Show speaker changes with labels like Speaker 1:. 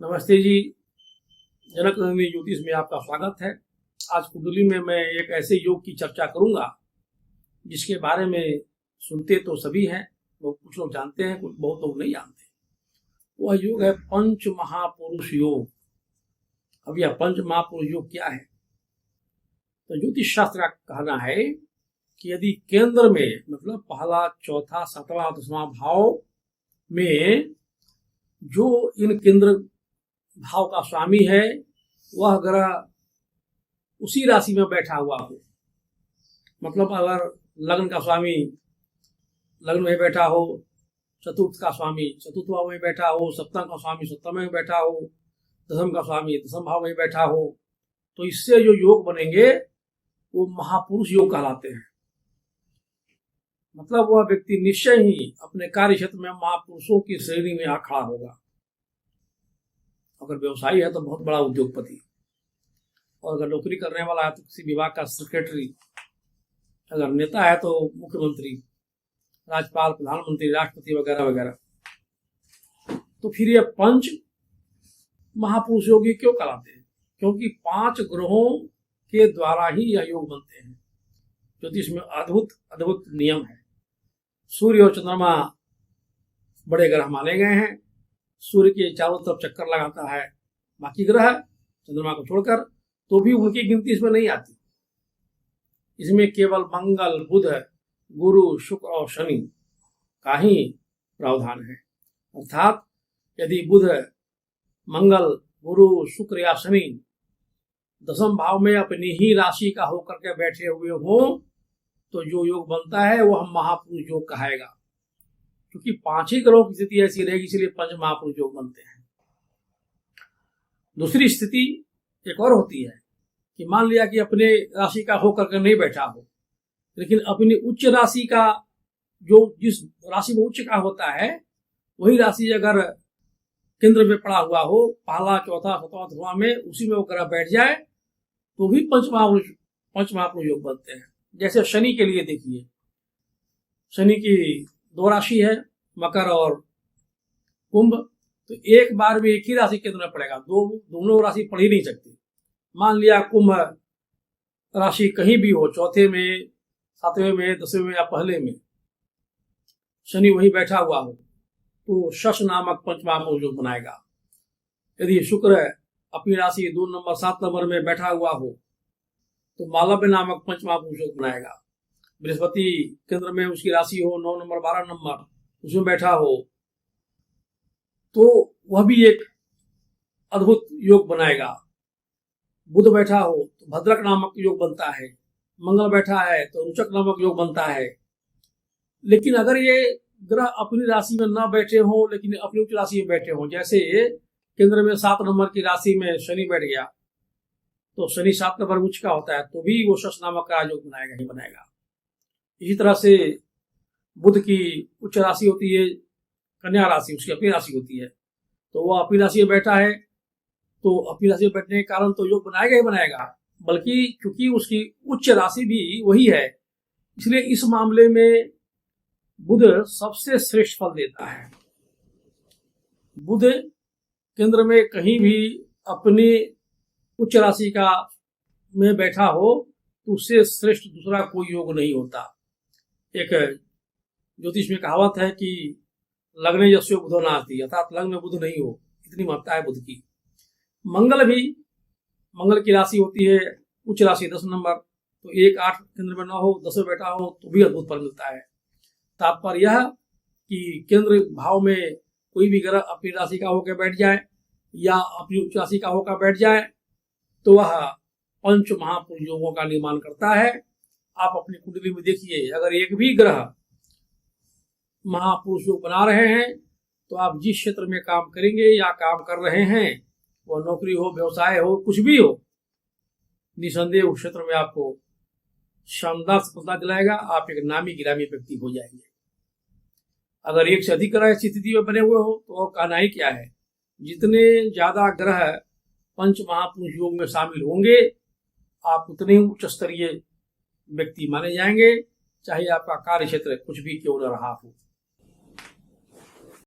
Speaker 1: नमस्ते जी। जनक नंदिनी ज्योतिष में आपका स्वागत है। आज कुंडली में मैं एक ऐसे योग की चर्चा करूंगा जिसके बारे में सुनते तो सभी हैं, वो कुछ लोग जानते हैं, कुछ बहुत लोग नहीं जानते। वह योग है पंच महापुरुष योग। अब यह पंच महापुरुष योग क्या है? तो ज्योतिष शास्त्र का कहना है कि यदि केंद्र में मतलब पहला, चौथा, सातवां, 10वां भाव में जो इन केंद्र भाव का स्वामी है वह ग्रह उसी राशि में बैठा हुआ हो, मतलब अगर लग्न का स्वामी लग्न में बैठा हो, चतुर्थ का स्वामी चतुर्थ भाव में बैठा हो, सप्तम का स्वामी सप्तम में बैठा हो, दसम का स्वामी दसम भाव में बैठा हो, तो इससे जो योग बनेंगे वो महापुरुष योग कहलाते हैं। मतलब वह व्यक्ति निश्चय ही अपने कार्य क्षेत्र में महापुरुषों की श्रेणी में आ खड़ा होगा। अगर व्यवसायी है तो बहुत बड़ा उद्योगपति, और अगर नौकरी करने वाला है तो किसी विभाग का सेक्रेटरी, अगर नेता है तो मुख्यमंत्री, राज्यपाल, प्रधानमंत्री, राष्ट्रपति वगैरह वगैरह। तो फिर ये पंच महापुरुष योगी क्यों कहलाते हैं? क्योंकि 5 ग्रहों के द्वारा ही यह योग बनते हैं। ज्योतिष में अद्भुत अद्भुत नियम है। सूर्य और चंद्रमा बड़े ग्रह माने गए हैं। सूर्य के चारों तरफ चक्कर लगाता है बाकी ग्रह चंद्रमा को छोड़कर, तो भी उनकी गिनती इसमें नहीं आती। इसमें केवल मंगल, बुध, गुरु, शुक्र और शनि का ही प्रावधान है। अर्थात यदि बुध, मंगल, गुरु, शुक्र या शनि 10वें भाव में अपनी ही राशि का होकर के बैठे हुए हो तो जो योग बनता है वो हम महापुरुष योग कहेगा। क्योंकि 5 ही ग्रहों की स्थिति ऐसी रहेगी, इसलिए पंच महापुरुष योग बनते हैं। दूसरी स्थिति एक और होती है कि मान लिया कि अपने राशि का होकर के नहीं बैठा हो, लेकिन अपनी उच्च राशि का, जो जिस राशि में उच्च का होता है वही राशि अगर केंद्र में पड़ा हुआ हो, पहला, चौथा, 7वां, 10वां में, उसी में वो ग्रह बैठ जाए तो भी पंच महापुरुष योग बनते हैं। जैसे शनि के लिए देखिए, शनि की 2 राशि है, मकर और कुंभ, तो एक बार में एक ही राशि केंद्र में पड़ेगा, दोनों राशि पढ़ ही नहीं सकती। मान लिया कुंभ राशि कहीं भी हो, चौथे में, 7वें में, 10वें में या पहले में शनि वही बैठा हुआ हो, तो शश नामक पंच महापुरुष योग बनाएगा। यदि शुक्र अपनी राशि 2 नंबर 7 नंबर में बैठा हुआ हो तो मालव्य नामक पंच महापुरुष योग बनाएगा। बृहस्पति केंद्र में उसकी राशि हो 9 नंबर 12 नंबर, उसमें बैठा हो तो वह भी एक अद्भुत योग बनाएगा। बुध बैठा हो तो भद्रक नामक योग बनता है। मंगल बैठा है तो रुचक नामक योग बनता है। लेकिन अगर ये ग्रह अपनी राशि में न बैठे हो लेकिन अपनी उच्च राशि में बैठे हो, जैसे केंद्र में 7 नंबर की राशि में शनि बैठ गया तो शनि 7 नंबर उच्च का होता है, तो भी वो शश नामक का योग बनाएगा ही बनाएगा। इसी तरह से बुध की उच्च राशि होती है कन्या राशि, उसकी अपनी राशि होती है, तो वह अपनी राशि में बैठा है तो अपनी राशि में बैठने के कारण तो योग बनाएगा ही बनाएगा, बल्कि क्योंकि उसकी उच्च राशि भी वही है, इसलिए इस मामले में बुध सबसे श्रेष्ठ फल देता है। बुध केंद्र में कहीं भी अपनी उच्च राशि का में बैठा हो तो उससे श्रेष्ठ दूसरा कोई योग नहीं होता। एक ज्योतिष में कहावत है कि लग्ने यस्यो बुधो नास्ति, अर्थात लग्न में बुध नहीं हो, इतनी महत्ता है बुध की। मंगल भी, मंगल की राशि होती है उच्च राशि 10 नंबर, तो 1, 8 केंद्र में न हो, 10 में बैठा हो तो भी अद्भुत फल मिलता है। तात्पर्य यह कि केंद्र भाव में कोई भी ग्रह अपनी राशि का होकर बैठ जाए या अपनी उच्च राशि का होकर बैठ जाए तो वह पंच महापुरुष योगों का निर्माण करता है। आप अपनी कुंडली में देखिए, अगर एक भी ग्रह महापुरुष योग बना रहे हैं तो आप जिस क्षेत्र में काम करेंगे या काम कर रहे हैं, वह नौकरी हो, व्यवसाय हो, कुछ भी हो, निसंदेह उस क्षेत्र में आपको शानदार सफलता दिलाएगा। आप एक नामी गिरामी व्यक्ति हो जाएंगे। अगर एक से अधिक ग्रह ऐसी स्थिति में बने हुए हो तो और कहना ही क्या है। जितने ज्यादा ग्रह पंच महापुरुष योग में शामिल होंगे आप उतने ही उच्च स्तरीय व्यक्ति माने जाएंगे, चाहे आपका कार्य क्षेत्र कुछ भी क्यों न रहा हो।